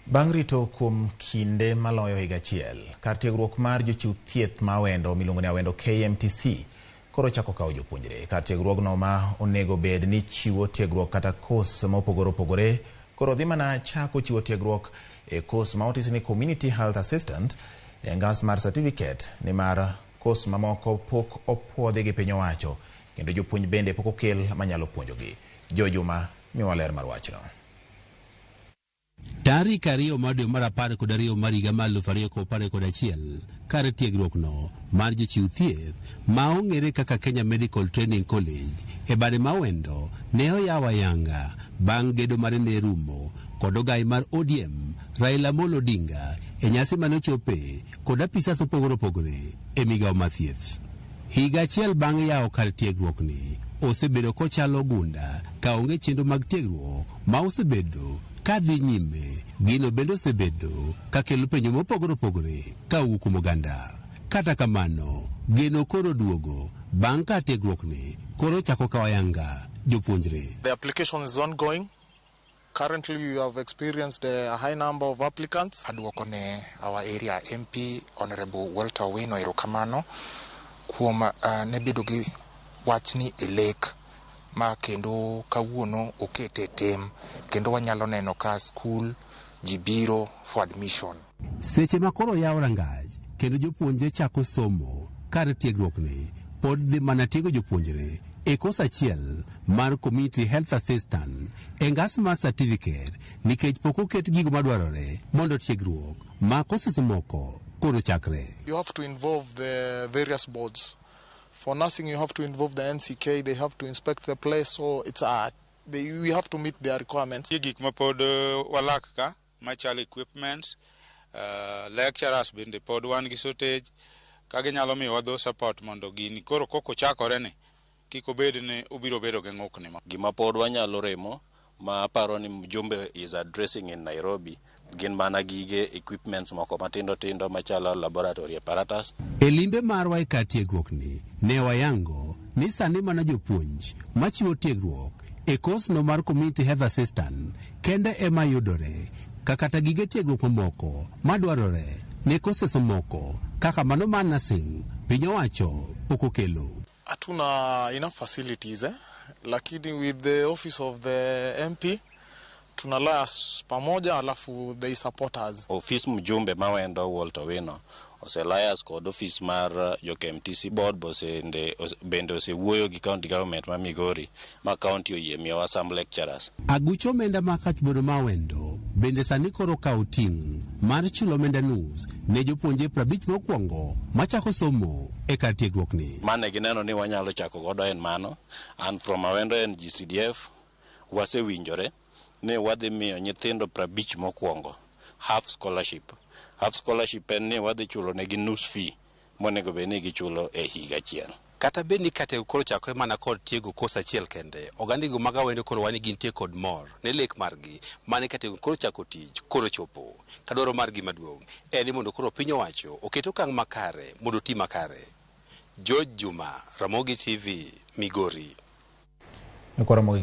Bang' rito kuom kinde maloyo higa achiel, kar tiegruok mar jochiw thieth ma Awendo miluongo ni Awendo KMTC koro chako kawo jopuonjre. Kar tiegruogno ma onego bed ni chiwo tiegruok kata kos mopogore opogore koro dhi mana chako chiwo tiegruok e kos ma otis ni Community Health Assistant e ngas mar certificate, ni mar kos mamoko pok opuodhi gi piny owacho kendo jopuonj bende pok okel manyalo puonjogi. Jojuma miwa ler mar wachno. Tarik 2 mar dwe mar 12 mar higa mar 2021 kar tiegruok no mar jochiw thieth ma ong'ere kaka Kenya Medical Training College e bade ma Awendo ne oyaw ayanga bang' gedo mare ne rumo kod ogai mar ODM Raila Amolo Odinga e nyasi manochope kod apisas opogore opogore e migawo mar thieth. Higa achiel bang' yawo kar tiegruok ni osebedo kochalo gunda ka onge chenro mag tiegruok ma osebedo kadhi nyime. Gino bende osebedo kakelo penjo mopogore opogore ka wuok kuom oganda. Kata kamano, geno koro duogo bang' ka tiegruok ni koro chako kawo ayanga jopuonjre. The application is ongoing. Currently you have experienced a high number of applicants. Aduoko ne our area MP Honorable Walter Awendo erokamano kuom ne bedo gi wachni e lek ma kendo kawuono okete tem kendo wanyalo neno ka school jibiro for admission. Seche makoro yawo rangaj kendo jopuonjre chako somo kar tiegruok ni pod dhi mana tiego jopuonjre e kos achiel mar Community Health Assistant e ngas mar certificate nikech pok oket gigo madwarore mondo tiegruok ma koses moko koro chakre. You have to involve the various boards. For nursing, you have to involve the NCK. They have to inspect the place, so it's we have to meet their requirements. Gik mapod walak ka machal equipments, lecturers bende pod wan gi shortage ka ginyalo miyo wadho support mondo gini koro koko chakore ne kiko bed ne ubiro bedo gi ng'ukni. Gima pod wanyalo remo ma aparo ni Mjumbe is addressing in Nairobi gin mana gige equipments moko matindo tindo machalo laboratory apparatus. E limbe marwa e kar tiegruok ni ne wayango ni sani mana jopuonj machiwo tiegruok e kos no mar Community Health Assistant kende ema yudore kata gige tiegruok moko madwarore ne koses moko kaka mano mar nursing piny owacho pok okelo. Hatuna enough facilities lakini with the office of the MP tunalaya pamoja alafu they support us. Office Mjumbe ma Awendo Walter Awendo oselayas kod office mar jo KMTC board bende osewuoyo gi county government ma Migori ma county oyie miyowa some lecturers. Agucho omenda ma kachbodo ma Awendo bende sani koro kawo ting' mar chulo omenda nus ne jopuonje 50 mokwongo machako somo e kar tiegruok ni. Mane gineno ni wanyalo chako godo en mano, and from Awendo and GCDF wasewinjore ne wadhi miyo nyithindo 50 mokwongo half scholarship. Half scholarship en ni wadhi chulo negi nus fee monego bed ni gichulo e higa achiel. Kata bed ni kate koro chakore mana kod tiego kos achiel kende, ogandigo mag Awendo koro wani gintie kod mor ne lek margi mane kate koro chako tich koro chopo. Kadwaro margi maduong' en ni mondo koro piny owacho oketo okang' makare mondo ti makare. George Juma, Ramogi TV, Migori.